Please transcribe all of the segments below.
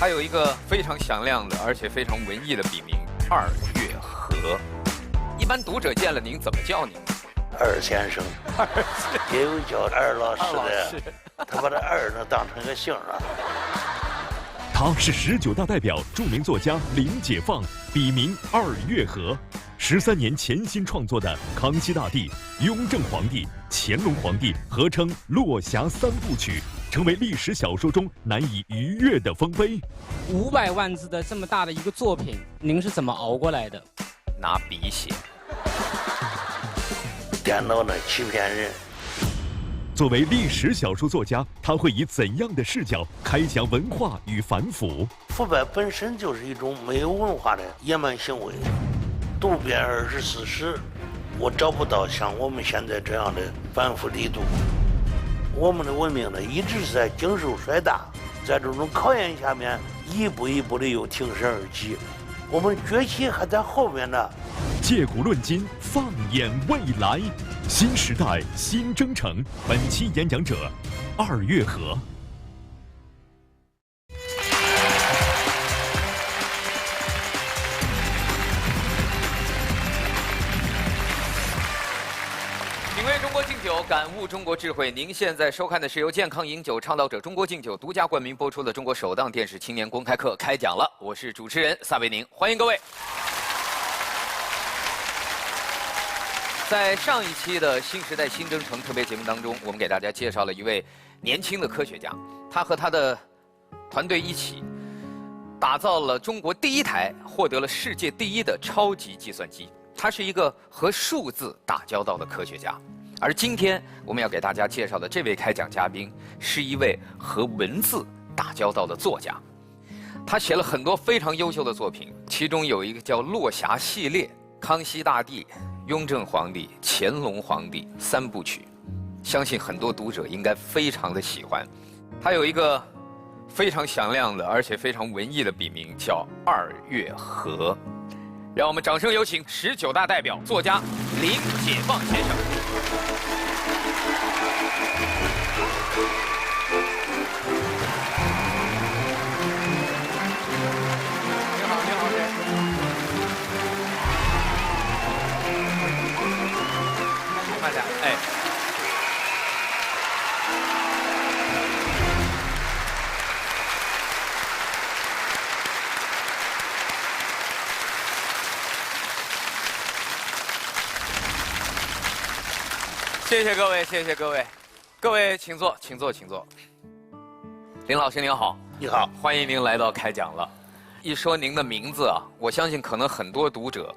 他有一个非常响亮的，而且非常文艺的笔名二月河。一般读者见了您怎么叫您？二先生，也有叫二老师的，他把这二呢当成个姓了。他是19大代表著名作家林解放，笔名二月河。13年潜心创作的《康熙大帝》《雍正皇帝》《乾隆皇帝》合称落霞三部曲，成为历史小说中难以逾越的丰碑。500万字的这么大的一个作品，您是怎么熬过来的？拿笔写。电脑呢欺骗人。作为历史小说作家，他会以怎样的视角开讲文化与反腐？腐败本身就是一种没有文化的野蛮行为。渡边24史，我找不到像我们现在这样的反腐力度。我们的文明呢，一直是在经受衰大，在这种考验下面，一步一步的又挺身而起。我们崛起还在后面呢。借古论今，放眼未来，新时代新征程。本期演讲者二月河。品味中国敬酒，感悟中国智慧。您现在收看的是由健康饮酒倡导者中国敬酒独家冠名播出的中国首档电视青年公开课开讲了。我是主持人撒贝宁，欢迎各位。在上一期的新时代新征程特别节目当中，我们给大家介绍了一位年轻的科学家，他和他的团队一起打造了中国第一台获得了世界第一的超级计算机。他是一个和数字打交道的科学家。而今天我们要给大家介绍的这位开讲嘉宾，是一位和文字打交道的作家。他写了很多非常优秀的作品，其中有一个叫《落霞系列》《康熙大帝》《雍正皇帝》《乾隆皇帝》3部曲，相信很多读者应该非常的喜欢。他有一个非常响亮的，而且非常文艺的笔名，叫二月河。让我们掌声有请19大代表作家林解放先生。你好，你好，慢点，哎。谢谢各位，谢谢各位，各位请坐，请坐，请坐。林老师您好，你好，欢迎您来到开讲了。一说您的名字啊，我相信可能很多读者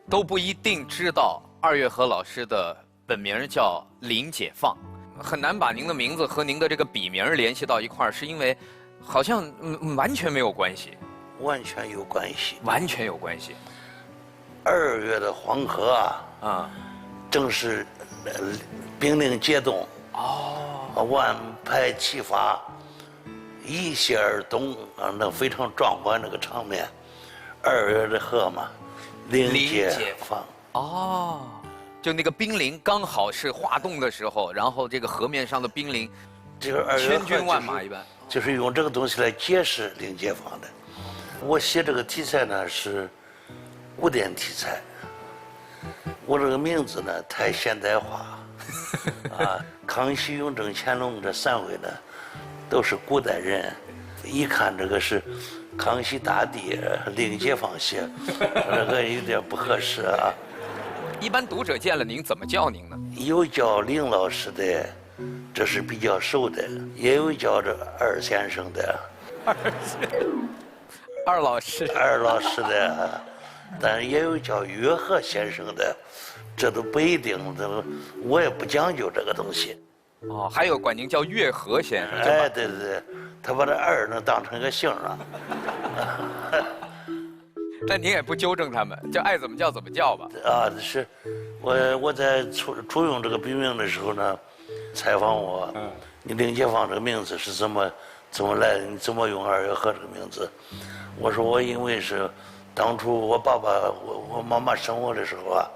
都不一定知道二月河老师的本名叫林解放，很难把您的名字和您的这个笔名联系到一块儿，是因为好像完全没有关系。完全有关系，完全有关系。2月的黄河啊，正是兵临解冻，万派齐发，一泻而东啊，那非常壮观那个场面。2月的河嘛，临解放。哦，就那个兵临刚好是化冻的时候，然后这个河面上的兵临，这个2月河千军万马一般，就是用这个东西来解释临解放的。我写这个题材呢是古典题材，我这个名字呢太现代化。康熙、雍正、乾隆这3位呢，都是古代人，一看这个是康熙大帝林解放写，这个有点不合适啊。一般读者见了您怎么叫您呢？有叫林老师的，这是比较熟的；也有叫这二先生的，二老师的，但是也有叫月河先生的。这都不一定，我也不讲究这个东西。哦，还有管您叫月河先生。哎，对对对，他把这二呢当成个姓了。但您也不纠正他们，就爱怎么叫怎么叫吧。是，我在初用这个笔名的时候呢，采访我，你林解放这个名字是怎么来的？你怎么用二月河这个名字？我说我因为是当初我爸爸我妈妈生我的时候啊。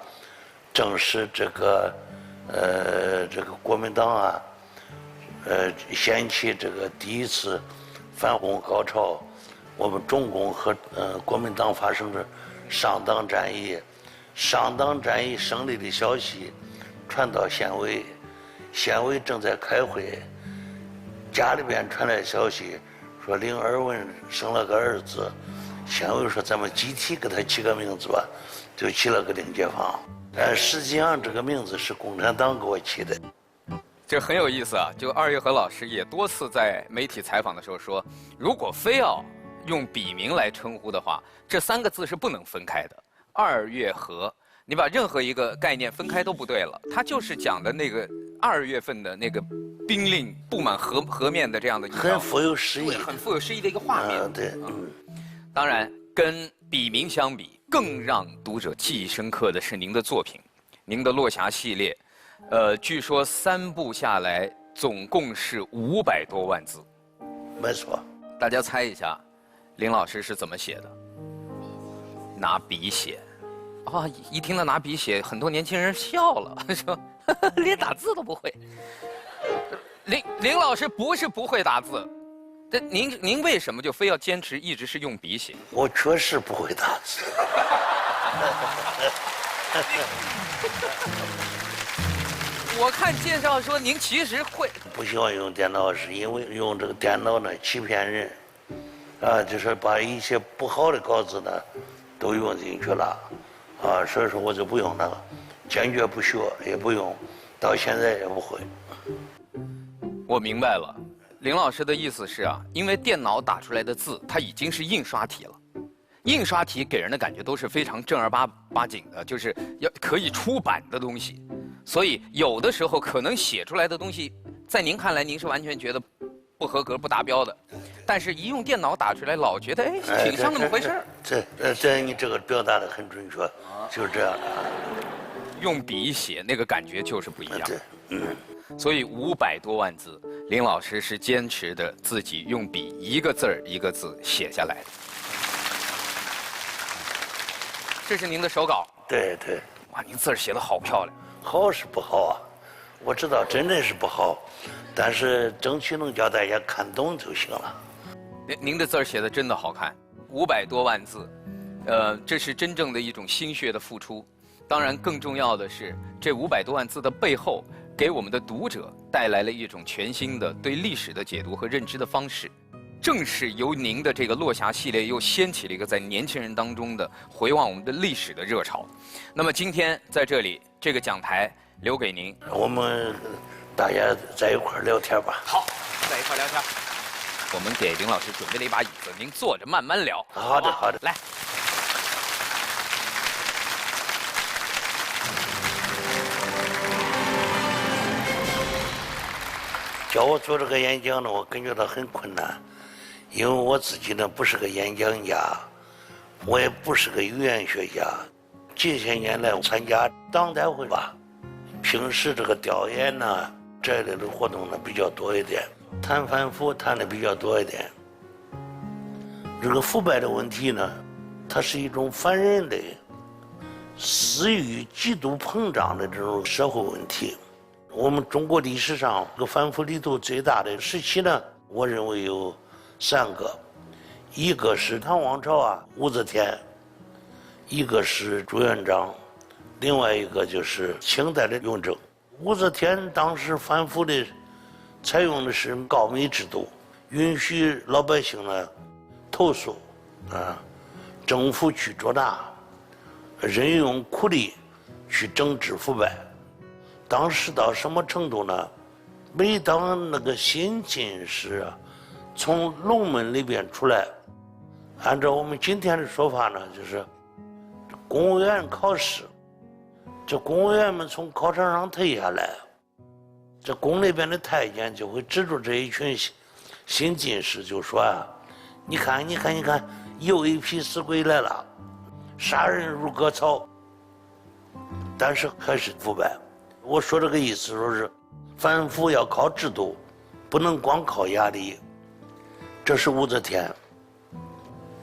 正是这个国民党啊，掀起这个第一次反攻高潮，我们中共和国民党发生着上党战役，上党战役胜利的消息传到县委，县委正在开会，家里边传来消息说林尔文生了个儿子，县委说咱们集体给他起个名字吧，就起了个林解放。实际上这个名字是共产党给我起的。这很有意思啊！就二月河老师也多次在媒体采访的时候说，如果非要用笔名来称呼的话，这3个字是不能分开的。二月河，你把任何一个概念分开都不对了。它就是讲的那个2月份的那个兵令布满河面的这样的一个很富有诗意，很富有诗意的一个画面。对，当然，跟笔名相比，更让读者记忆深刻的是您的作品，您的落霞系列。据说3部下来总共是500多万字。没错。大家猜一下，林老师是怎么写的？拿笔写。啊，一听到拿笔写，很多年轻人笑了，说连打字都不会。林老师不是不会打字，这您为什么就非要坚持一直是用笔写？我确实不会打字。我看介绍说您其实会。不喜欢用电脑，是因为用这个电脑呢欺骗人，就是把一些不好的稿子呢都用进去了，所以说我就不用那个，坚决不学，也不用，到现在也不会。我明白了，林老师的意思是啊，因为电脑打出来的字它已经是印刷体了。印刷体给人的感觉都是非常正儿八经的，就是可以出版的东西，所以有的时候可能写出来的东西，在您看来您是完全觉得不合格、不达标的，但是一用电脑打出来，老觉得挺像那么回事儿。这你这个表达的很准确，就是这样的。用笔写那个感觉就是不一样。对，所以500多万字，林老师是坚持的自己用笔一个字儿一个字写下来的。这是您的手稿。对。哇，您字儿写得好漂亮。好是不好啊？我知道真的是不好，但是争取能叫大家看懂就行了。您的字儿写得真的好看，500多万字，这是真正的一种心血的付出。当然，更重要的是，这500多万字的背后，给我们的读者带来了一种全新的对历史的解读和认知的方式。正是由您的这个落霞系列，又掀起了一个在年轻人当中的回望我们的历史的热潮。那么今天在这里，这个讲台留给您，我们大家在一块儿聊天吧。好，在一块儿聊天。我们给林老师准备了一把椅子，您坐着慢慢聊。好的，好的，来。叫我做这个演讲呢，我感觉到很困难，因为我自己呢不是个演讲家，我也不是个语言学家。近些年来参加党代会吧，平时这个调研呢这类的活动呢比较多一点，谈反腐谈的比较多一点。这个腐败的问题呢，它是一种反人类、私欲极度膨胀的这种社会问题。我们中国历史上这个反腐力度最大的时期呢，我认为有3个，一个是唐王朝啊，武则天；一个是朱元璋；另外一个就是清代的雍正。武则天当时反腐的采用的是告密制度，允许老百姓呢投诉，政府去捉拿，任用苦力去整治腐败。当时到什么程度呢？每当那个新进士从龙门里边出来，按照我们今天的说法呢，就是公务员考试，这公务员们从考场上退下来，这宫里边的太监就会指住这一群新进士就说你看，又一批死鬼来了，杀人如割草，但是还是腐败。我说这个意思说是反腐要靠制度，不能光靠压力。这是武则天。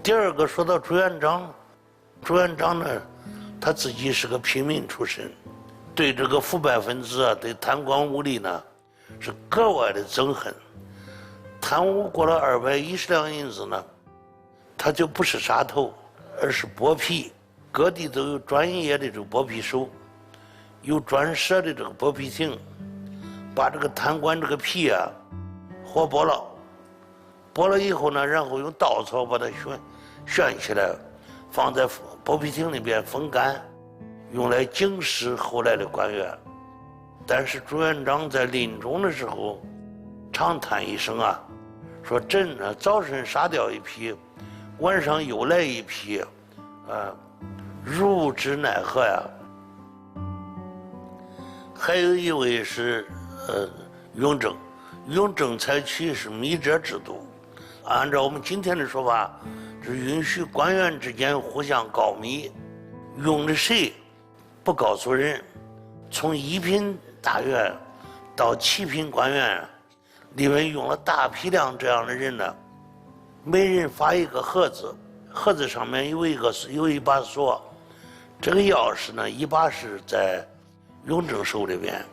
第二个说到朱元璋，朱元璋呢，他自己是个平民出身，对这个腐败分子对贪官污吏呢是格外的憎恨。贪污过了210两银子呢，它就不是杀头，而是剥皮。各地都有专业的这个剥皮手，有专设的这个剥皮艇，把这个贪官这个皮啊活剥了，剥了以后呢，然后用稻草把它旋起来，放在剥皮艇里边风干，用来警示后来的官员。但是朱元璋在临终的时候长叹一声啊，说朕呢早晨杀掉一批，晚上又来一批，如之奈何呀。还有一位是雍正，雍正采取是密折制度，按照我们今天的说法，是允许官员之间互相告密，用的谁不告诉人。从一品大员到7品官员里面用了大批量这样的人呢，每人发一个盒子，盒子上面有一把锁，这个钥匙呢，一把是在雍正手里边，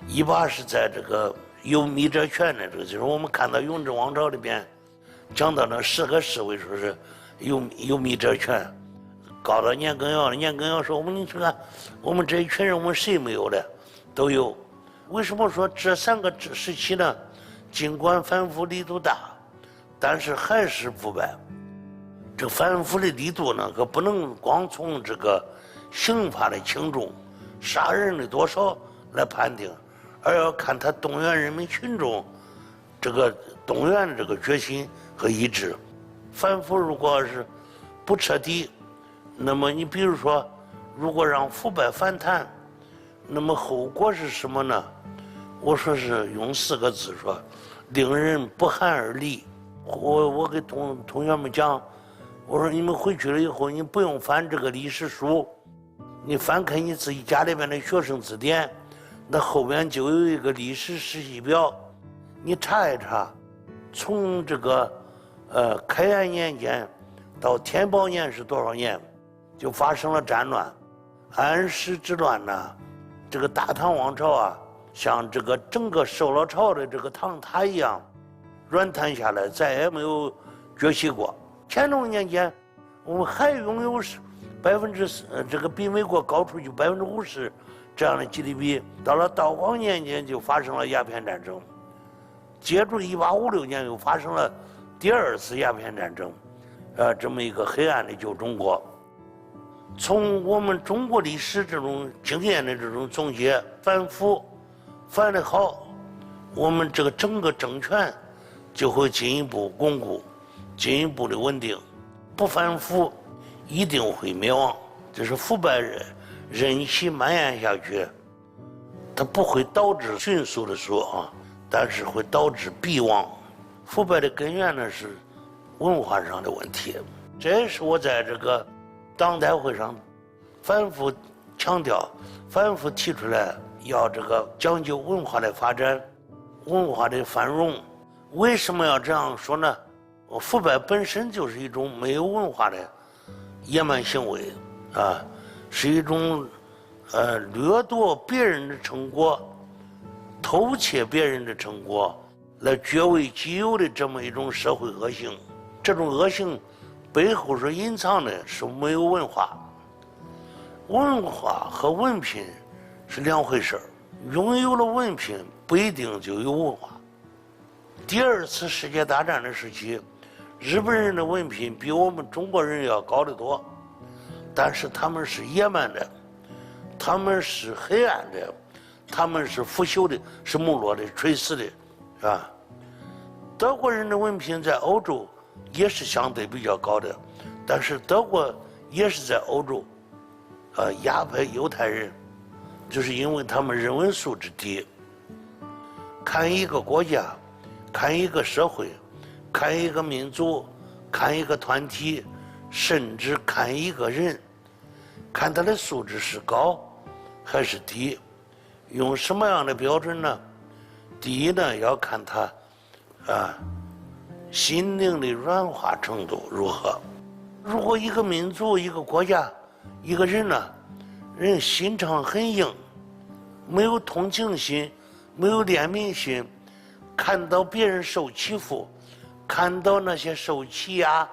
一把是在这个有密折权的这个，就是我们看到雍正王朝里边讲到那10个侍卫说是有密折权，告到年羹尧了，年羹尧说你看我们这一群人我们谁没有的都有。为什么说这3个时期呢，尽管反腐力度大，但是还是腐败。这反腐的力度呢，可不能光从这个刑罚的轻重、杀人的多少来判定，而要看他动员人民群众这个动员的这个决心和意志。反腐如果是不彻底，那么你比如说，如果让腐败反弹，那么后果是什么呢？我说是用4个字说，令人不寒而栗。我给同学们讲，我说你们回去了以后，你不用翻这个历史书，你翻开你自己家里边的学生字典，那后边就有一个历史时期表，你查一查，从这个开元年间到天宝年是多少年，就发生了战乱。安史之乱呢，这个大唐王朝啊，像这个整个受了朝的这个唐塔一样软瘫下来，再也没有崛起过。乾隆年间，我们还拥有这个比美国高出去50%这样的 GDP。到了道光年间就发生了鸦片战争，接着1856年又发生了第2次鸦片战争，这么一个黑暗的旧中国。从我们中国历史这种经验的这种总结，反腐反得好，我们这个整个政权就会进一步巩固，进一步的稳定。不反腐一定会灭亡。就是腐败任其蔓延下去，它不会导致迅速的说啊，但是会导致必亡。腐败的根源呢是文化上的问题，这也是我在这个党代会上反复强调、反复提出来，要这个讲究文化的发展、文化的繁荣。为什么要这样说呢？腐败本身就是一种没有文化的野蛮行为啊，是一种掠夺别人的成果、偷窃别人的成果来据为己有的这么一种社会恶行。这种恶行背后所隐藏的是没有文化。文化和文凭是两回事儿，拥有了文凭不一定就有文化。第2次世界大战的时期，日本人的文凭比我们中国人要高得多，但是他们是野蛮的，他们是黑暗的，他们是腐朽的，是没落的、垂死的，是吧？德国人的文凭在欧洲也是相对比较高的，但是德国也是在欧洲压迫犹太人，就是因为他们人文素质低。看一个国家，看一个社会，看一个民族，看一个团体，甚至看一个人，看他的素质是高还是低，用什么样的标准呢？第一呢，要看他心灵的软化程度如何。如果一个民族、一个国家、一个人呢，人心肠很硬，没有同情心，没有怜悯心，看到别人受欺负，看到那些受欺压、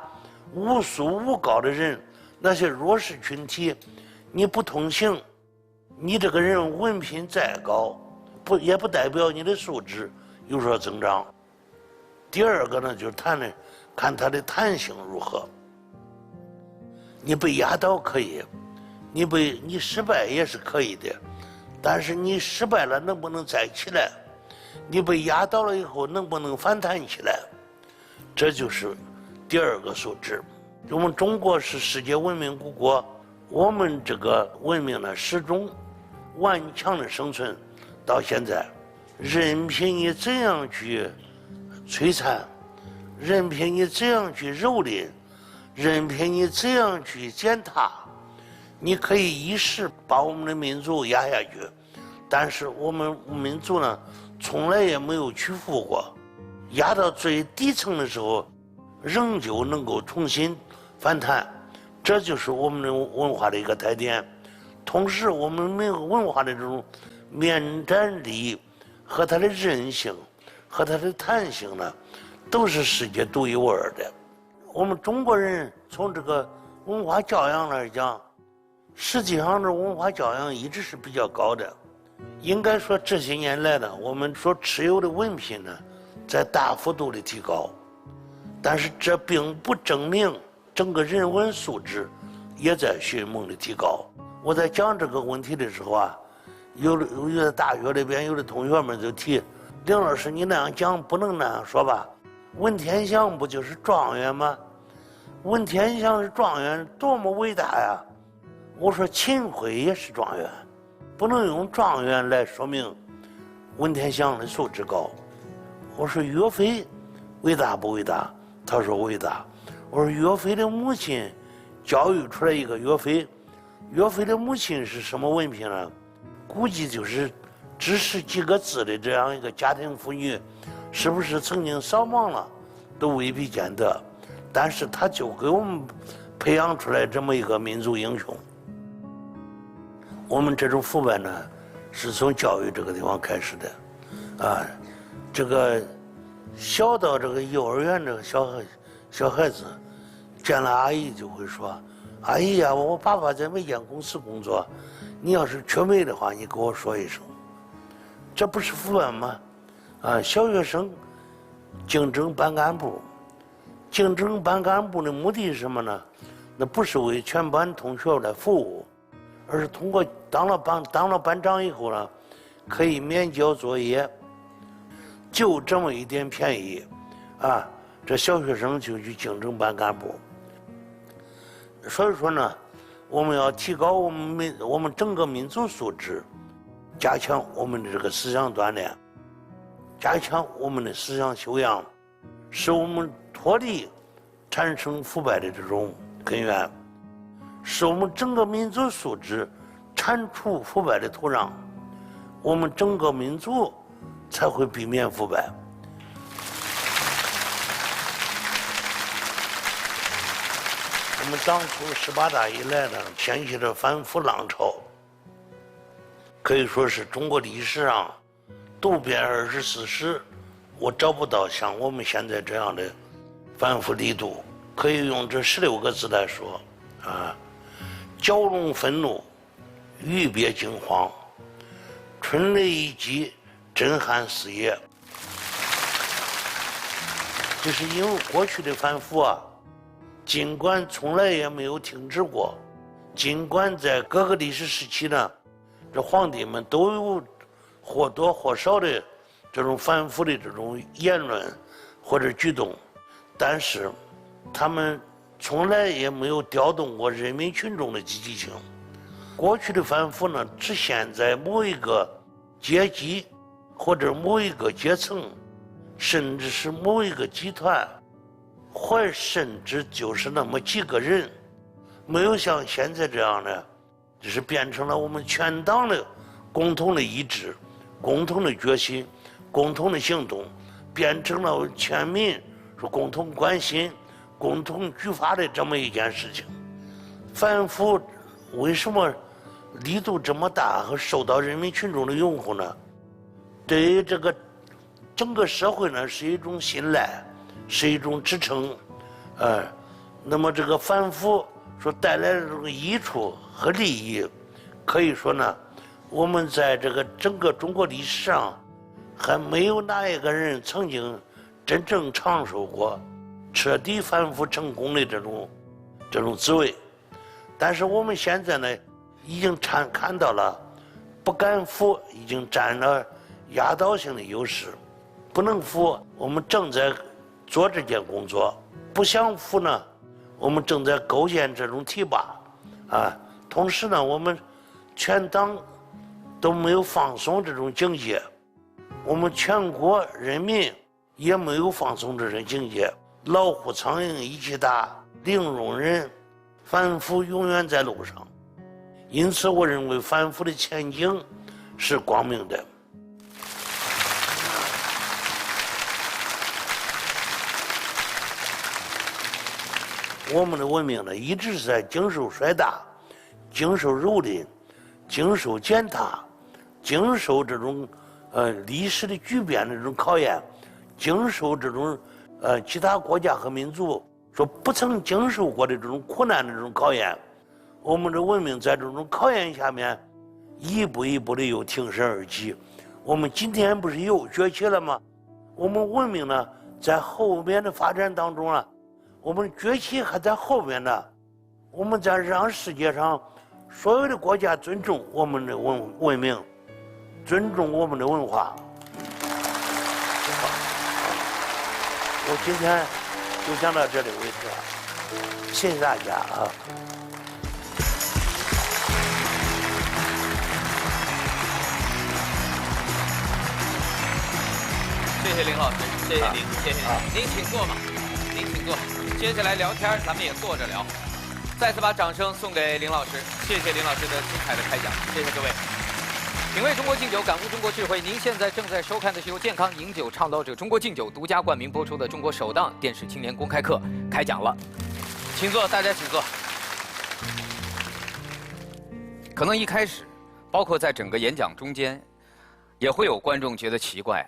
无素无高的人，那些弱势群体，你不同情，你这个人文凭再高，也不代表你的素质有所增长。第二个呢，就是看他的弹性如何。你被压倒可以，你失败也是可以的，但是你失败了能不能再起来？你被压倒了以后能不能反弹起来？这就是第二个素质。我们中国是世界文明古国，我们这个文明呢始终顽强的生存到现在，任凭你怎样去摧残，任凭你怎样去蹂躏，任凭你怎样去践踏，你可以一时把我们的民族压下去，但是我们民族呢从来也没有屈服过，压到最底层的时候仍旧能够重新反弹，这就是我们的文化的一个特点。同时我们文化的这种绵展力和它的韧性和它的弹性呢都是世界独一无二的。我们中国人从这个文化教养来讲，实际上这文化教养一直是比较高的。应该说这些年来呢，我们所持有的文凭呢在大幅度的提高，但是这并不证明整个人文素质也在迅猛的提高。我在讲这个问题的时候啊，有的大学里边有的同学们就提，林老师你那样讲不能那样说吧，文天祥不就是状元吗？文天祥是状元多么伟大呀！我说秦桧也是状元，不能用状元来说明文天祥的素质高。我说岳飞伟大不伟大？他说伟大。我说岳飞的母亲教育出来一个岳飞，岳飞的母亲是什么文凭呢？估计就是只识几个字的这样一个家庭妇女，是不是曾经扫盲了都未必见得，但是他就给我们培养出来这么一个民族英雄。我们这种腐败呢是从教育这个地方开始的啊，这个小到这个幼儿园这个小孩子见了阿姨就会说，阿姨呀，我爸爸在煤建公司工作，你要是缺煤的话你给我说一声。这不是腐败吗？啊，小学生竞争班干部，竞争班干部的目的是什么呢？那不是为全班同学来服务，而是通过当了班长以后呢，可以免交作业，就这么一点便宜，啊，这小学生就去竞争班干部。所以说呢，我们要提高我们整个民族素质，加强我们的这个思想锻炼，加强我们的思想修养，使我们脱离产生腐败的这种根源，使我们整个民族素质铲除腐败的土壤，我们整个民族才会避免腐败。我们当初18大以来呢，掀起了反腐浪潮，可以说是中国历史上读遍24史，我找不到像我们现在这样的反腐力度。可以用这16个字来说啊：蛟龙愤怒，鱼鳖惊慌，春雷一击，震撼四野。就是因为过去的反腐啊，尽管从来也没有停止过，尽管在各个历史时期呢，这皇帝们都有或多或少的这种反腐的这种言论或者举动，但是他们从来也没有调动过人民群众的积极性。过去的反腐呢，只限在某一个阶级或者某一个阶层，甚至是某一个集团，或甚至就是那么几个人，没有像现在这样的，就是变成了我们全党的共同的意志、共同的决心、共同的行动，变成了全民是共同关心、共同举发的这么一件事情。反腐为什么力度这么大和受到人民群众的拥护呢？对于这个整个社会呢，是一种信赖，是一种支撑。那么这个反腐所带来的这个益处和利益，可以说呢，我们在这个整个中国历史上，还没有哪一个人曾经真正尝受过彻底反腐成功的这种滋味。但是我们现在呢，已经看到了，不敢腐已经占了压倒性的优势。不能腐，我们正在做这件工作；不想腐呢，我们正在构建这种提拔，啊，同时呢，我们全党都没有放松这种警戒，我们全国人民也没有放松这种警戒。老虎苍蝇一起打，零容忍，反腐永远在路上。因此，我认为反腐的前景是光明的。我们的文明呢，一直是在经受摔打、经受蹂躏、经受践踏、经受这种历史的巨变的这种考验，经受这种其他国家和民族说不曾经受过的这种苦难的这种考验。我们的文明在这种考验下面，一步一步的又挺身而起。我们今天不是又崛起了吗？我们文明呢，在后面的发展当中啊，我们崛起还在后面呢。我们在让世界上所有的国家尊重我们的文明，尊重我们的文化。我今天就讲到这里为止，谢谢大家啊。谢谢林老师，谢谢您，谢谢您，您请坐吧，您请坐。接下来聊天，咱们也坐着聊。再次把掌声送给林老师，谢谢林老师的精彩的开讲，谢谢各位。品味中国敬酒，感悟中国智慧。您现在正在收看的是由健康饮酒倡导者中国敬酒独家冠名播出的中国首档电视青年公开课，开讲了，请坐，大家请坐。可能一开始，包括在整个演讲中间，也会有观众觉得奇怪，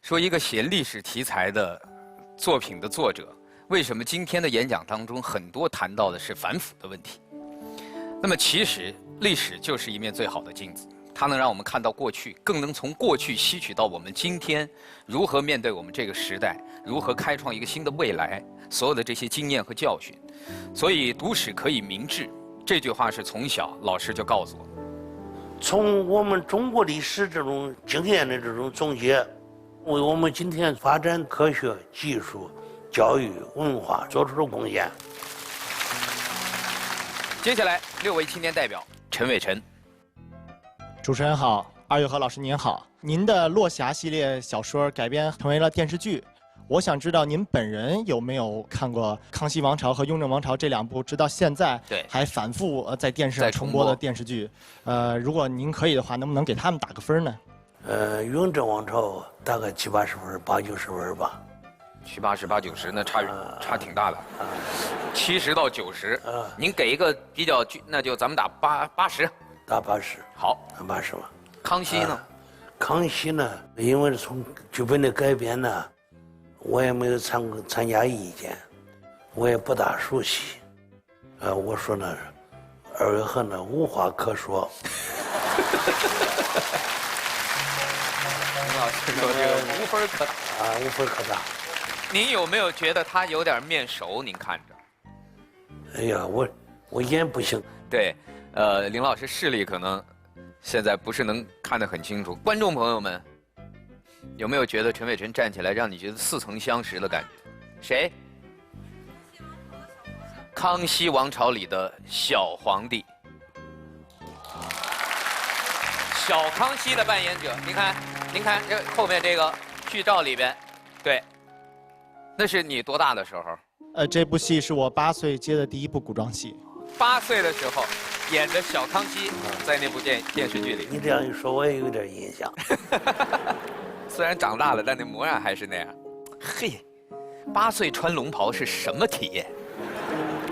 说一个写历史题材的作品的作者，为什么今天的演讲当中很多谈到的是反腐的问题？那么其实历史就是一面最好的镜子，它能让我们看到过去，更能从过去吸取到我们今天如何面对我们这个时代，如何开创一个新的未来，所有的这些经验和教训。所以读史可以明志，这句话是从小老师就告诉我。从我们中国历史这种经验的这种总结，为我们今天发展科学技术、教育、文化做出了贡献。接下来6位青年代表，陈伟辰。主持人好，二月河老师您好。您的《落霞》系列小说改编成为了电视剧，我想知道您本人有没有看过《康熙王朝》和《雍正王朝》这两部直到现在还反复在电视上重播的电视剧？如果您可以的话，能不能给他们打个分呢？雍正王朝大概70、80分，80、90分吧。70、80、90，那差挺大的。70到90，您给一个比较，那就咱们打80。打80。好，80吧。康熙呢？康熙呢，因为从剧本的改编呢，我也没有参加意见，我也不大熟悉。我说呢，二月河呢无话可说。林老师说这个无分可打啊，无分可打。您有没有觉得他有点面熟？您看着。哎呀，我眼不行。对，林老师视力可能现在不是能看得很清楚。观众朋友们，有没有觉得陈伟辰站起来让你觉得似曾相识的感觉？谁？康熙王朝里的小皇帝，小康熙的扮演者。您看这后面这个剧照里边，对，那是你多大的时候？这部戏是我8岁接的第一部古装戏。8岁的时候演的小康熙，在那部电视剧里。你这样一说，我也有点印象。虽然长大了，但那模样还是那样。嘿，8岁穿龙袍是什么体验？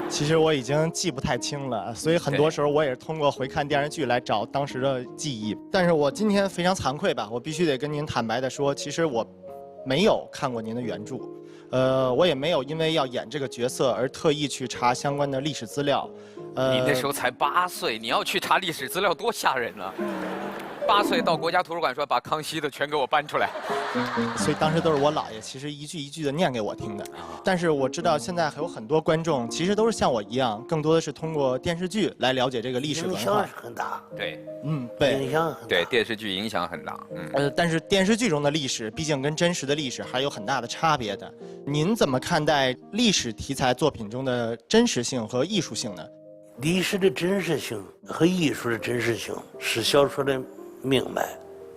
其实我已经记不太清了，所以很多时候我也是通过回看电视剧来找当时的记忆。但是我今天非常惭愧吧，我必须得跟您坦白的说，其实我没有看过您的原著。我也没有因为要演这个角色而特意去查相关的历史资料。你那时候才8岁，你要去查历史资料多吓人啊！8岁到国家图书馆说把康熙的全给我搬出来，所以当时都是我姥爷其实一句一句的念给我听的。但是我知道现在还有很多观众其实都是像我一样，更多的是通过电视剧来了解这个历史文化影响是。很大，对对。影响很大。对，电视剧影响很大。但是电视剧中的历史毕竟跟真实的历史还有很大的差别的。您怎么看待历史题材作品中的真实性和艺术性呢？历史的真实性和艺术的真实性是小说的命脉。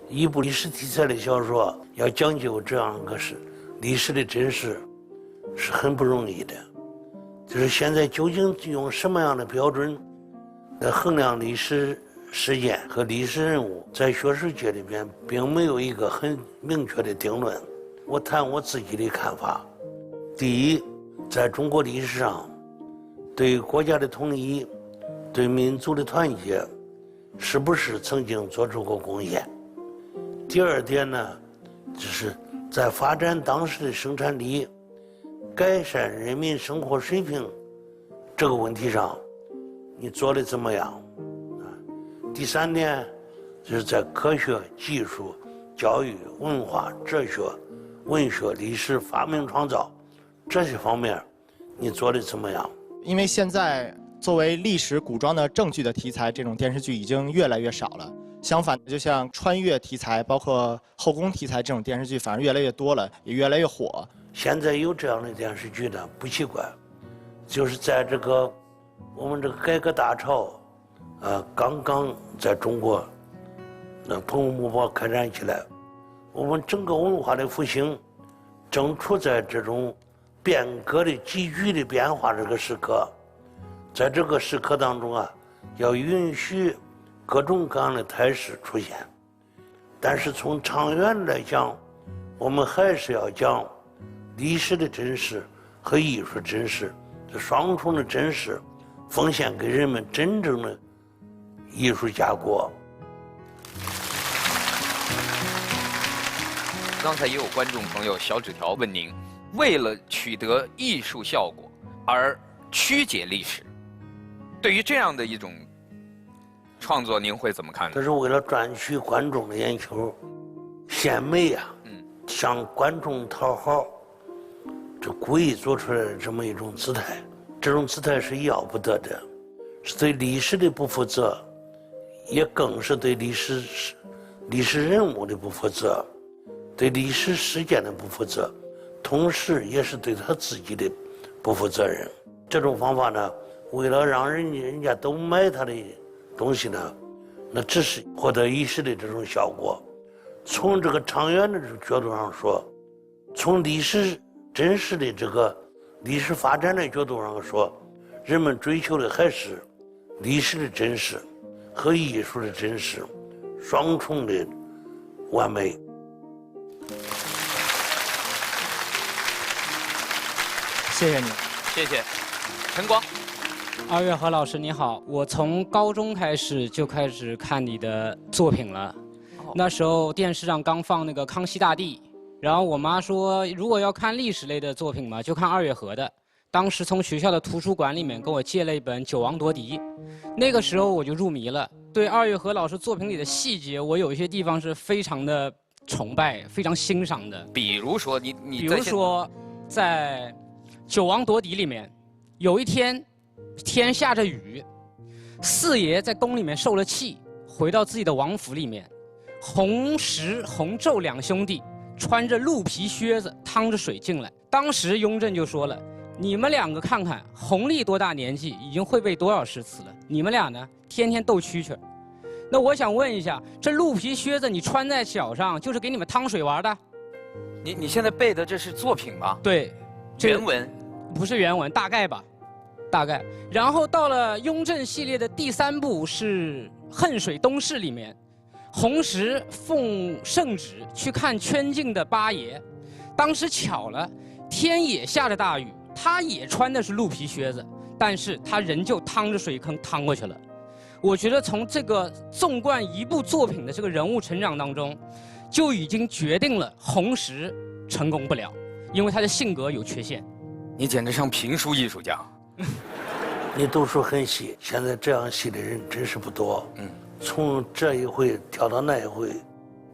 一部历史题材的小说要讲究这样一个历史的真实，是很不容易的。就是现在究竟用什么样的标准来衡量历史事件和历史人物，在学术界里边并没有一个很明确的定论。我谈我自己的看法。第一，在中国历史上，对国家的统一、对民族的团结，是不是曾经做出过贡献？第二点呢，就是在发展当时的生产力、改善人民生活水平这个问题上，你做的怎么样？第三点，就是在科学技术、教育、文化、哲学、文学、历史、发明创造这些方面，你做的怎么样？因为现在作为历史古装的正剧的题材，这种电视剧已经越来越少了。相反，就像穿越题材，包括后宫题材这种电视剧，反而越来越多了，也越来越火。现在有这样的电视剧呢，不奇怪，就是在这个我们这个改革大潮，刚刚在中国蓬勃勃勃开展起来，我们整个文化的复兴正处在这种变革的急剧的变化这个时刻，在这个时刻当中啊，要允许各种各样的态势出现，但是从长远来讲，我们还是要讲历史的真实和艺术真实，这双重的真实，奉献给人们真正的艺术家国。刚才也有观众朋友小纸条问您，为了取得艺术效果而曲解历史，对于这样的一种创作，您会怎么看呢？这是为了赚取观众的眼球，献媚呀，向观众讨好，这故意做出来的这么一种姿态，这种姿态是要不得的，是对历史的不负责，也更是对历史人物的不负责，对历史事件的不负责，同时也是对他自己的不负责任。这种方法呢，为了让人家都买他的东西呢，那只是获得一时的这种效果。从这个长远的角度上说，从历史真实的这个历史发展的角度上说，人们追求的还是历史的真实和艺术的真实双重的完美。谢谢你，谢谢，陈光。二月河老师你好，我从高中开始就开始看你的作品了。那时候电视上刚放那个《康熙大帝》，然后我妈说，如果要看历史类的作品嘛，就看二月河的。当时从学校的图书馆里面给我借了一本《九王夺嫡》，那个时候我就入迷了。对二月河老师作品里的细节，我有一些地方是非常的崇拜、非常欣赏的。比如说你比如说，在《九王夺嫡》里面，有一天天下着雨，四爷在宫里面受了气，回到自己的王府里面，洪石、洪昼两兄弟穿着鹿皮靴子趟着水进来。当时雍正就说了，你们两个看看弘历多大年纪，已经会背多少诗词了，你们俩呢天天斗蛐蛐。那我想问一下，这鹿皮靴子你穿在脚上就是给你们趟水玩的？你现在背的这是作品吗？对，原文不是原文，大概吧，大概。然后到了雍正系列的第3部是《恨水东市》里面，洪石奉圣旨去看圈禁的八爷，当时巧了，天也下着大雨，他也穿的是鹿皮靴子，但是他仍旧趟着水坑趟过去了。我觉得从这个纵贯一部作品的这个人物成长当中，就已经决定了洪石成功不了。因为他的性格有缺陷。你简直像评书艺术家。你读书很细，现在这样细的人真是不多。从这一回跳到那一回，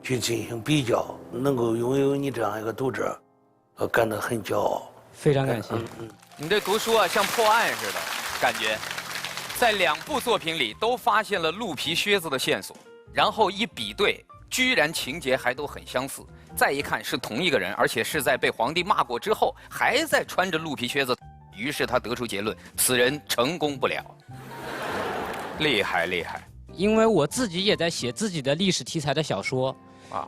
去进行比较，能够拥有你这样一个读者，我感到很骄傲。非常感谢。你这读书啊，像破案似的，感觉，在2部作品里都发现了鹿皮靴子的线索，然后一比对，居然情节还都很相似。再一看是同一个人，而且是在被皇帝骂过之后，还在穿着鹿皮靴子。于是他得出结论：此人成功不了。厉害厉害！因为我自己也在写自己的历史题材的小说，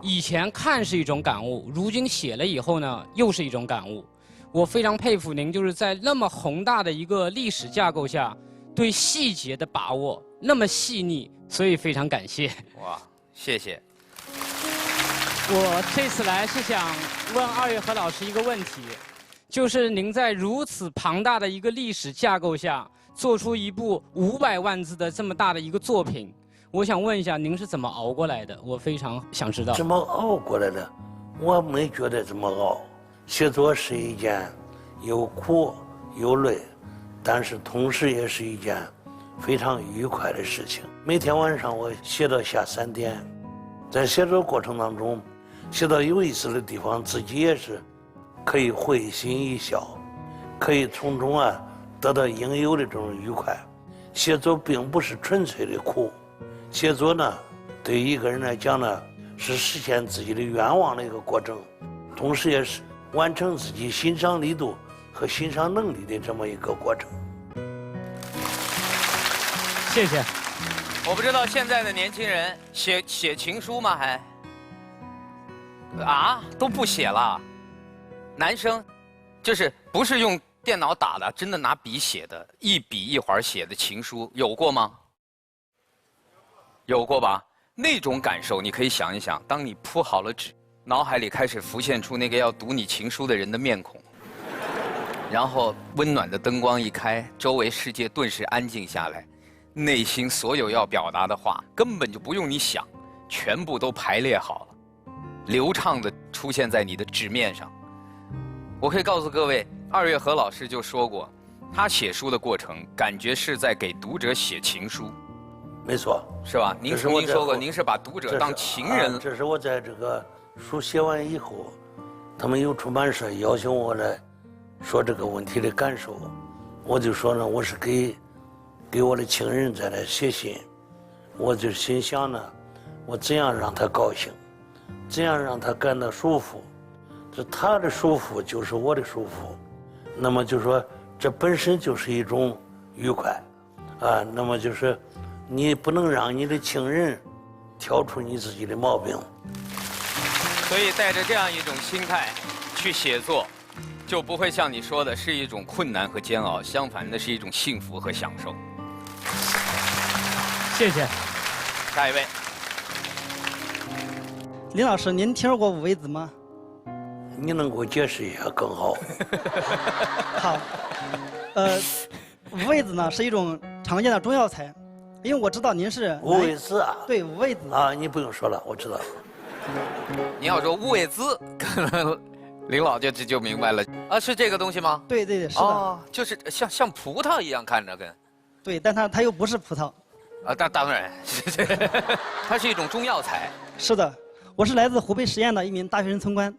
以前看是一种感悟，如今写了以后呢，又是一种感悟。我非常佩服您，就是在那么宏大的一个历史架构下，对细节的把握那么细腻，所以非常感谢。哇，谢谢。我这次来是想问2月河老师一个问题，就是您在如此庞大的一个历史架构下，做出一部500万字的这么大的一个作品，我想问一下，您是怎么熬过来的？我非常想知道。怎么熬过来的？我没觉得怎么熬。写作是一件又苦又累，但是同时也是一件非常愉快的事情。每天晚上我写到下3点，在写作过程当中，写到有意思的地方，自己也是可以会心一笑，可以从中得到应有的这种愉快。写作并不是纯粹的苦，写作呢，对一个人来讲呢，是实现自己的愿望的一个过程，同时也是完成自己欣赏力度和欣赏能力的这么一个过程。谢谢。我不知道现在的年轻人写情书吗？都不写了。男生，就是不是用电脑打的，真的拿笔写的，一笔一划写的情书，有过吗？有过吧？那种感受，你可以想一想，当你铺好了纸，脑海里开始浮现出那个要读你情书的人的面孔，然后温暖的灯光一开，周围世界顿时安静下来，内心所有要表达的话根本就不用你想，全部都排列好了，流畅的出现在你的纸面上。我可以告诉各位，2月河老师就说过，他写书的过程感觉是在给读者写情书。没错，是吧？您曾经说过，您是把读者当情人。这是我在这个书写完以后，他们有出版社邀请我来说这个问题的感受，我就说呢，我是给我的情人在那写信，我就心想呢，我怎样让他高兴，怎样让他感到舒服，这他的舒服就是我的舒服，那么就说这本身就是一种愉快，那么就是你不能让你的情人挑出你自己的毛病。所以带着这样一种心态去写作，就不会像你说的是一种困难和煎熬，相反的是一种幸福和享受。谢谢。下一位，林老师，您听说过五味子吗？你能给我解释一下更好。好，五味子呢是一种常见的中药材，因为我知道您是五味子啊。对，五味子你不用说了，我知道。你要说乌味子，可能林老就明白了是这个东西吗？对，是的。就是像葡萄一样看着跟。对，但它又不是葡萄。当然，它是一种中药材。是的，我是来自湖北十堰的一名大学生村官，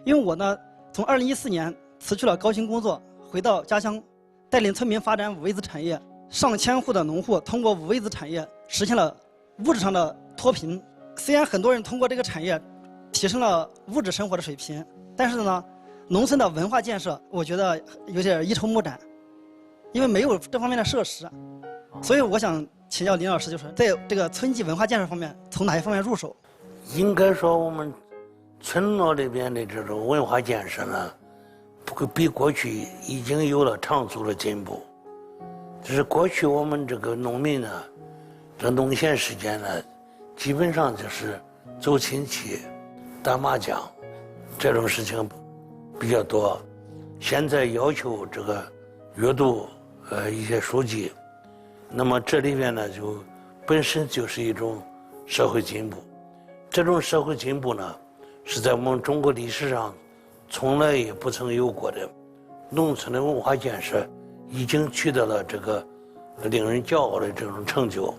因为我呢从2014年辞去了高薪工作，回到家乡，带领村民发展五味子产业，上千户的农户通过五味子产业实现了物质上的脱贫。虽然很多人通过这个产业提升了物质生活的水平，但是呢，农村的文化建设我觉得有点一筹莫展，因为没有这方面的设施。所以我想请教林老师，就是在这个村级文化建设方面，从哪一方面入手？应该说，我们村落里边的这种文化建设呢，比过去已经有了长足的进步。只是过去我们这个农民呢，这农闲时间呢，基本上就是走亲戚、打麻将这种事情比较多。现在要求这个阅读一些书籍，那么这里面呢就本身就是一种社会进步。这种社会进步呢，是在我们中国历史上从来也不曾有过的农村的文化建设，已经取得了这个令人骄傲的这种成就。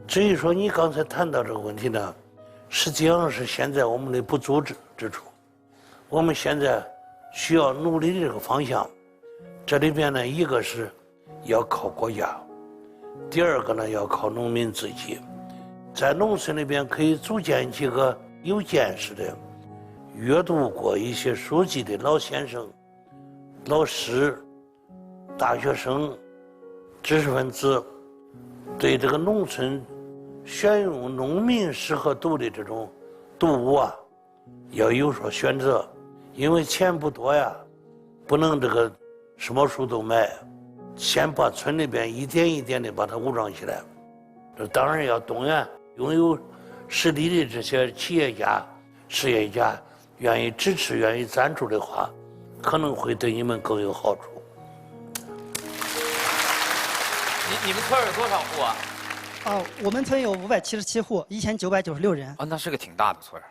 至于说你刚才谈到这个问题呢，实际上是现在我们的不足之处。我们现在需要努力的这个方向，这里边呢，一个是要靠国家，第二个呢要靠农民自己。在农村里边可以组建几个有见识的、阅读过一些书籍的老先生、老师、大学生、知识分子，对这个农村选用农民适合读的这种读物啊，要有所选择，因为钱不多呀，不能这个什么书都买，先把村里边一点一点的把它武装起来。这当然要动员拥有实力的这些企业家、实业家，愿意支持、愿意赞助的话，可能会对你们更有好处。你们村有多少户啊？我们村有577户，1996人。那是个挺大的村。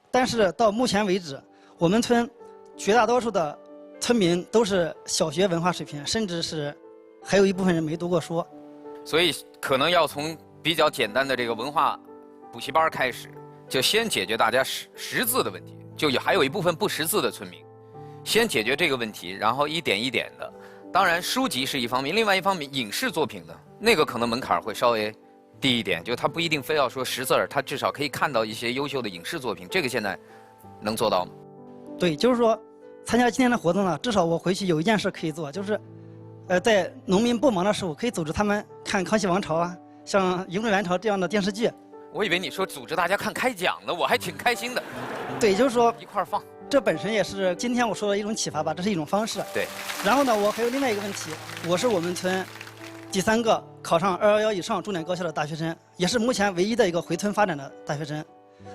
但是到目前为止，我们村绝大多数的村民都是小学文化水平，甚至是还有一部分人没读过书。所以可能要从比较简单的这个文化补习班开始，就先解决大家识字的问题。还有一部分不识字的村民，先解决这个问题，然后一点一点的。当然，书籍是一方面，另外一方面，影视作品呢，那个可能门槛会稍微低一点，就他不一定非要说识字儿，他至少可以看到一些优秀的影视作品。这个现在能做到吗？对，就是说，参加今天的活动呢，至少我回去有一件事可以做，就是，在农民不忙的时候，可以组织他们看《康熙王朝》啊，像《雍正元朝》这样的电视剧。我以为你说组织大家看开讲呢，我还挺开心的。对，就是说一块儿放。这本身也是今天我说的一种启发吧，这是一种方式。对。然后呢，我还有另外一个问题，我是我们村第3个考上211以上重点高校的大学生，也是目前唯一的一个回村发展的大学生。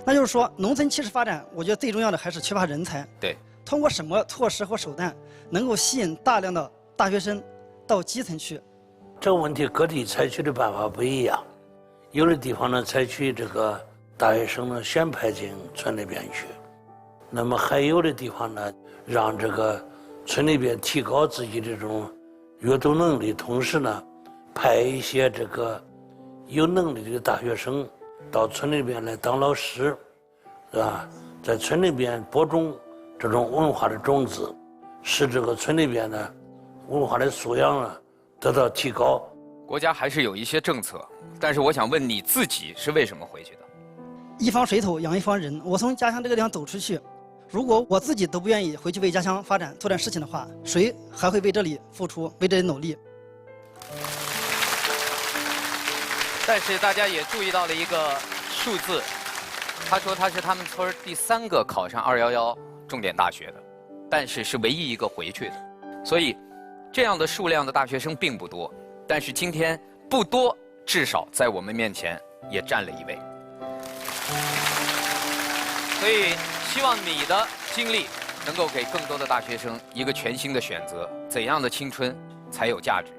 那就是说，农村其实发展，我觉得最重要的还是缺乏人才。对。通过什么措施或手段能够吸引大量的大学生到基层去？这个问题各地采取的办法不一样，有的地方呢采取这个大学生呢选派进村里边去。那么还有的地方呢，让这个村里边提高自己这种阅读能力，同时呢，派一些这个有能力的大学生到村里边来当老师，是吧？在村里边播种这种文化的种子，使这个村里边的文化的素养呢得到提高。国家还是有一些政策，但是我想问你自己是为什么回去的？一方水土养一方人，我从家乡这个地方走出去。如果我自己都不愿意回去为家乡发展做点事情的话，谁还会为这里付出，为这里努力？但是大家也注意到了一个数字，他说他是他们村第3个考上211重点大学的，但是是唯一一个回去的，所以这样的数量的大学生并不多。但是今天不多，至少在我们面前也站了一位。所以希望你的经历能够给更多的大学生一个全新的选择，怎样的青春才有价值？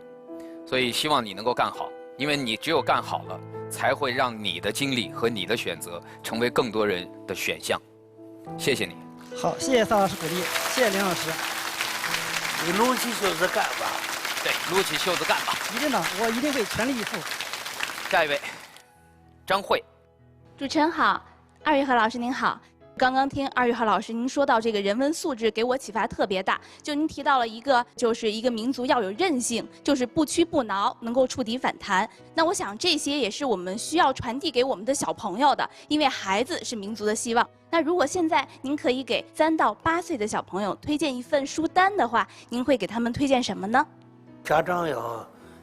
所以希望你能够干好，因为你只有干好了，才会让你的经历和你的选择成为更多人的选项。谢谢你。好，谢谢萨老师鼓励，谢谢林老师。你撸起袖子干吧。对，撸起袖子干吧。一定的，我一定会全力以赴。下一位，张慧。主持人好，二月河老师您好。刚刚听二月河老师您说到这个人文素质，给我启发特别大。就您提到了一个，就是一个民族要有韧性，就是不屈不挠，能够触底反弹。那我想这些也是我们需要传递给我们的小朋友的，因为孩子是民族的希望。那如果现在您可以给3到8岁的小朋友推荐一份书单的话，您会给他们推荐什么呢？家长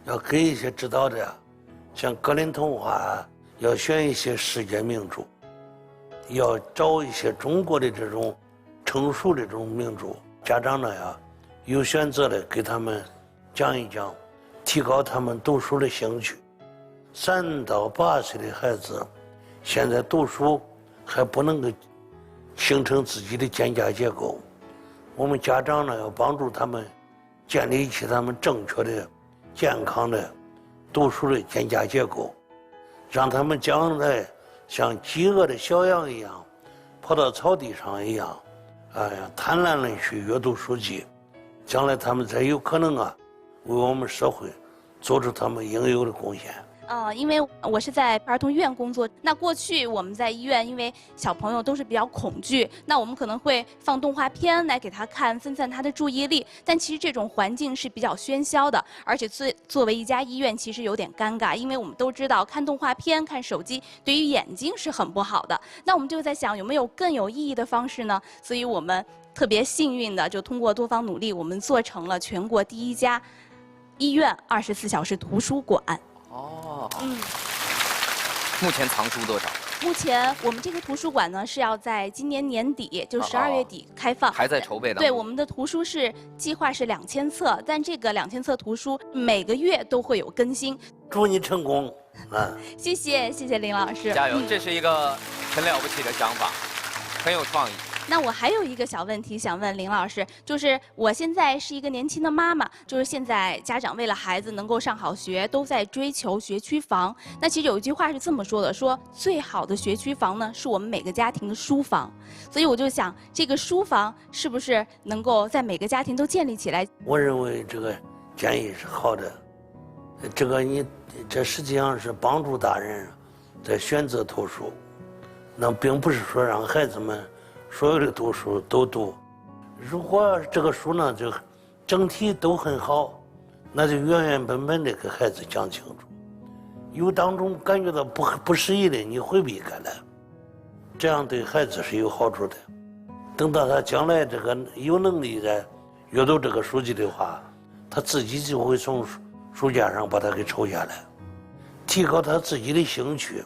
要给一些指导的，像格林童话要选一些世界名著。要找一些中国的这种成熟的这种名著，家长呢呀有选择的给他们讲一讲，提高他们读书的兴趣。3到8岁的孩子现在读书还不能够形成自己的肩胛结构，我们家长呢要帮助他们建立起他们正确的、健康的读书的肩胛结构，让他们将来像饥饿的小羊一样，跑到草地上一样，贪婪的去阅读书籍，将来他们才有可能为我们社会做出他们应有的贡献。因为我是在儿童医院工作，那过去我们在医院，因为小朋友都是比较恐惧，那我们可能会放动画片来给他看，分散他的注意力。但其实这种环境是比较喧嚣的，而且作为一家医院，其实有点尴尬，因为我们都知道看动画片、看手机对于眼睛是很不好的。那我们就在想，有没有更有意义的方式呢？所以我们特别幸运的，就通过多方努力，我们做成了全国第一家医院24小时图书馆。目前藏书多少？目前我们这个图书馆呢是要在今年年底，就12月底开放，还在筹备当中。对，我们的图书计划是2000册，但这个2000册图书每个月都会有更新。祝你成功谢谢林老师，加油！这是一个很了不起的想法，很有创意。那我还有一个小问题想问林老师，就是我现在是一个年轻的妈妈，就是现在家长为了孩子能够上好学，都在追求学区房。那其实有一句话是这么说的，说最好的学区房呢，是我们每个家庭的书房。所以我就想，这个书房是不是能够在每个家庭都建立起来？我认为这个建议是好的，这实际上是帮助大人在选择图书，那并不是说让孩子们所有的读书都读。如果这个书呢就整体都很好，那就原原本本的给孩子讲清楚。有当中感觉到不适宜的，你回避开来，这样对孩子是有好处的。等到他将来这个有能力在阅读这个书籍的话，他自己就会从书架上把它给抽下来，提高他自己的兴趣。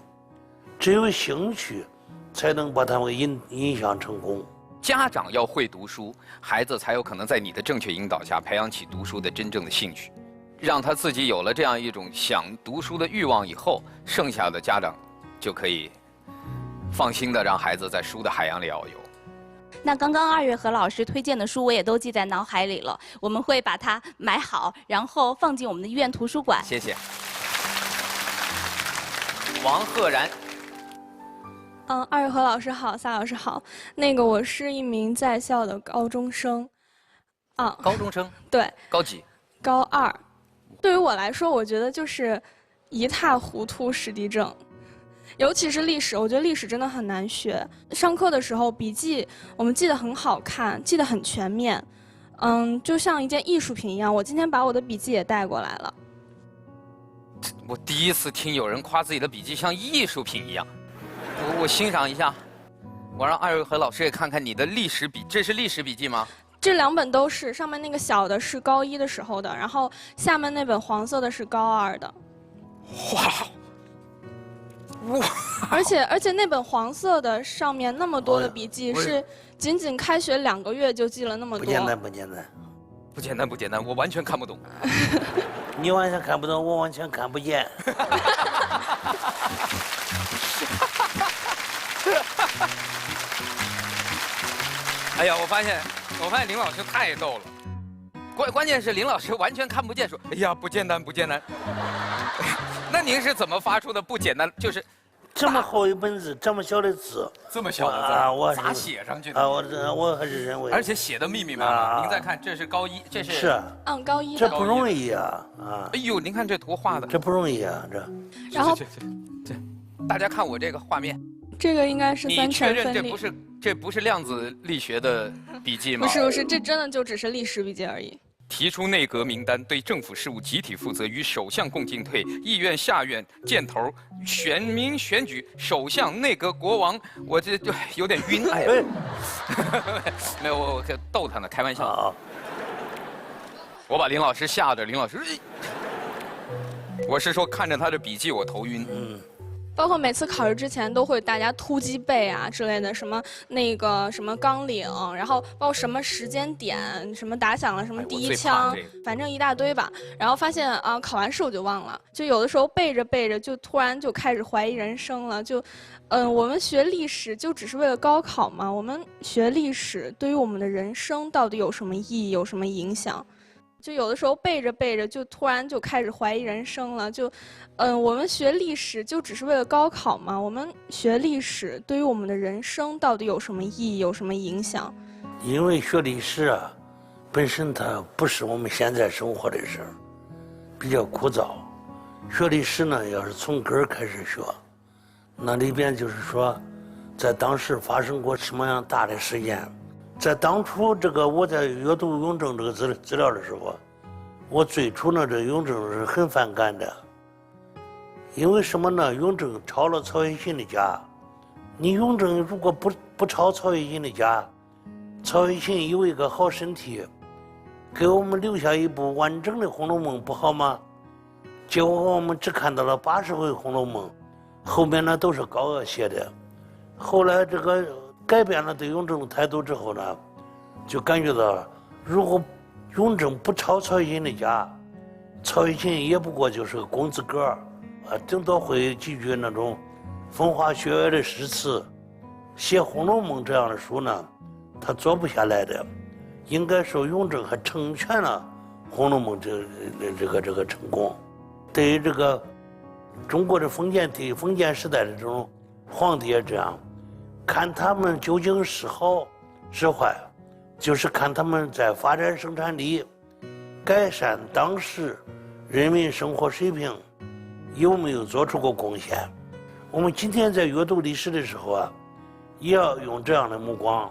只有兴趣才能把他们引向成功。家长要会读书，孩子才有可能在你的正确引导下培养起读书的真正的兴趣，让他自己有了这样一种想读书的欲望以后，剩下的家长就可以放心的让孩子在书的海洋里遨游。那刚刚2月和老师推荐的书，我也都记在脑海里了。我们会把它买好，然后放进我们的医院图书馆。谢谢。王赫然。2月和老师好，夏老师好。我是一名在校的高中生，高中生？对。高几？高2。对于我来说，我觉得就是一塌糊涂史地政，尤其是历史，我觉得历史真的很难学。上课的时候笔记我们记得很好看，记得很全面，就像一件艺术品一样。我今天把我的笔记也带过来了。我第一次听有人夸自己的笔记像艺术品一样。我欣赏一下，我让2月和老师也看看你的历史笔，这是历史笔记吗？这2本都是，上面那个小的是高1的时候的，然后下面那本黄色的是高2的。哇！而且那本黄色的上面那么多的笔记是仅仅开学2个月就记了那么多。不简单，不简单。不简单，不简单，我完全看不懂。你完全看不懂，我完全看不见。哎呀，我发现林老师太逗了，关键是林老师完全看不见，说哎呀不简单不简单。那您是怎么发出的不简单？就是这么厚一本字，这么小的字，这么小的字我咋写上去的？我还是认为，而且写的密密麻麻。您再看，这是高1，这是高1，这不容易啊哎呦，您看这图画的，这不容易啊这。然后这，大家看我这个画面，这个应该是3权分立。你确认这不是量子力学的笔记吗？不是，这真的就只是历史笔记而已。提出内阁名单，对政府事务集体负责，与首相共进退，议院、下院箭头，选民选举首相、内阁、国王。我这就有点晕，哎呀，没有，我逗他呢，开玩笑。我把林老师吓得，林老师，我是说看着他的笔记我头晕。包括每次考试之前都会大家突击背啊之类的，什么什么纲领，然后包括什么时间点，什么打响了什么第一枪，反正一大堆吧。然后发现考完试我就忘了，就有的时候背着背着就突然就开始怀疑人生了。我们学历史就只是为了高考吗？我们学历史对于我们的人生到底有什么意义，有什么影响？就有的时候背着背着就突然就开始怀疑人生了。我们学历史就只是为了高考吗？我们学历史对于我们的人生到底有什么意义，有什么影响？因为学历史啊，本身它不是我们现在生活的事儿，比较枯燥。学历史呢，要是从根儿开始学，那里边就是说，在当时发生过什么样大的事件。在当初这个我在阅读雍正这个资料的时候，我最初呢对雍正是很反感的。因为什么呢？雍正抄了曹雪芹的家，你雍正如果不抄曹雪芹的家，曹雪芹有一个好身体，给我们留下一部完整的《红楼梦》不好吗？结果我们只看到了80回《红楼梦》，后面呢都是高鹗写的。后来这个改变了对雍正的态度之后呢，就感觉到如果雍正不抄曹雪芹的家，曹雪芹也不过就是个公子哥顶多会几句那种风花雪月的诗词。写《红楼梦》这样的书呢，他做不下来的。应该说雍正还成全了《红楼梦》这个成功。对于这个中国的封建时代的这种皇帝也这样，看他们究竟是好是坏，就是看他们在发展生产力、改善当时人民生活水平有没有做出过贡献。我们今天在阅读历史的时候啊，也要用这样的目光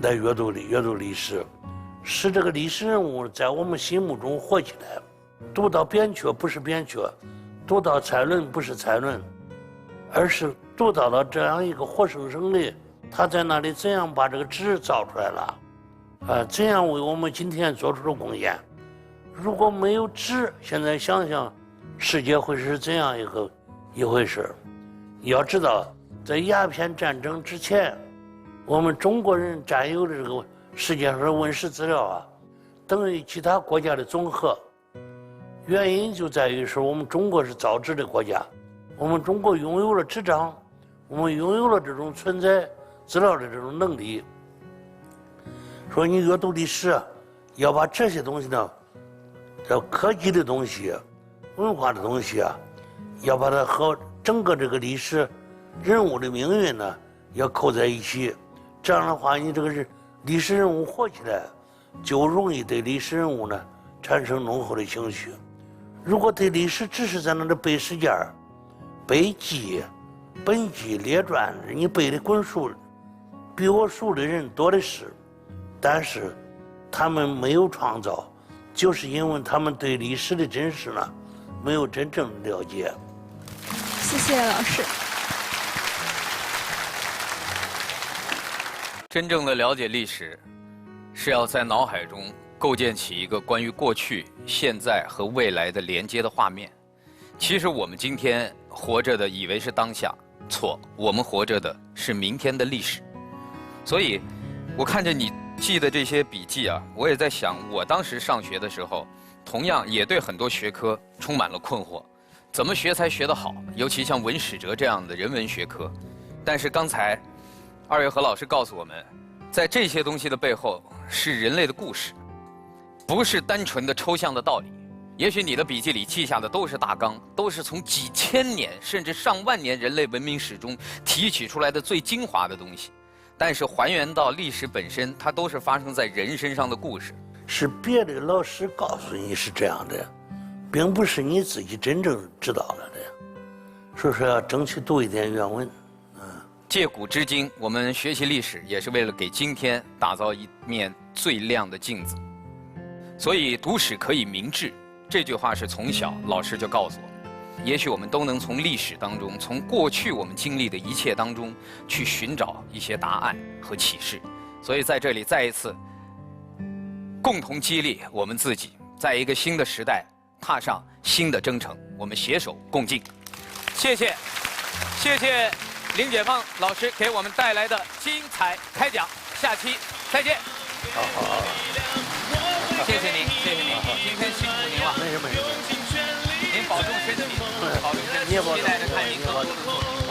来阅读历史，使这个历史人物在我们心目中活起来。读到扁鹊不是扁鹊，读到蔡伦不是蔡伦，而是读到了这样一个活生生的，他在那里怎样把这个纸造出来了，怎样为我们今天做出了贡献。如果没有纸，现在想想世界会是怎样一回事。要知道，在鸦片战争之前，我们中国人占有的这个世界上的文史资料啊，等于其他国家的总和。原因就在于说我们中国是造纸的国家，我们中国拥有了纸张，我们拥有了这种存在资料的这种能力。说你阅读历史，要把这些东西呢，叫科技的东西、文化的东西啊，要把它和整个这个历史人物的命运呢，要扣在一起。这样的话，你这个历史人物活起来，就容易对历史人物呢产生浓厚的情绪。如果对历史只是在那里背时间、背记、本纪、列传，你背的滚熟，比我熟的人多的是，但是他们没有创造，就是因为他们对历史的真实呢没有真正了解。谢谢老师。真正的了解历史，是要在脑海中构建起一个关于过去、现在和未来的连接的画面。其实我们今天活着的以为是当下，错，我们活着的是明天的历史。所以，我看着你记的这些笔记啊，我也在想，我当时上学的时候，同样也对很多学科充满了困惑，怎么学才学得好？尤其像文史哲这样的人文学科。但是刚才二月河老师告诉我们，在这些东西的背后是人类的故事，不是单纯的抽象的道理。也许你的笔记里记下的都是大纲，都是从几千年甚至上万年人类文明史中提取出来的最精华的东西，但是还原到历史本身，它都是发生在人身上的故事。是别的老师告诉你是这样的，并不是你自己真正知道了的。所以说要争取读一点原文。借古知今，我们学习历史也是为了给今天打造一面最亮的镜子。所以读史可以明志，这句话是从小老师就告诉我们。也许我们都能从历史当中，从过去我们经历的一切当中，去寻找一些答案和启示。所以在这里再一次共同激励我们自己，在一个新的时代踏上新的征程，我们携手共进。谢谢，谢谢林解放老师给我们带来的精彩开讲，下期再见。好，谢谢您，谢谢您，今天辛苦您了。没事。您保重身体，保重身体，期待着看您更多的作品。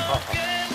好。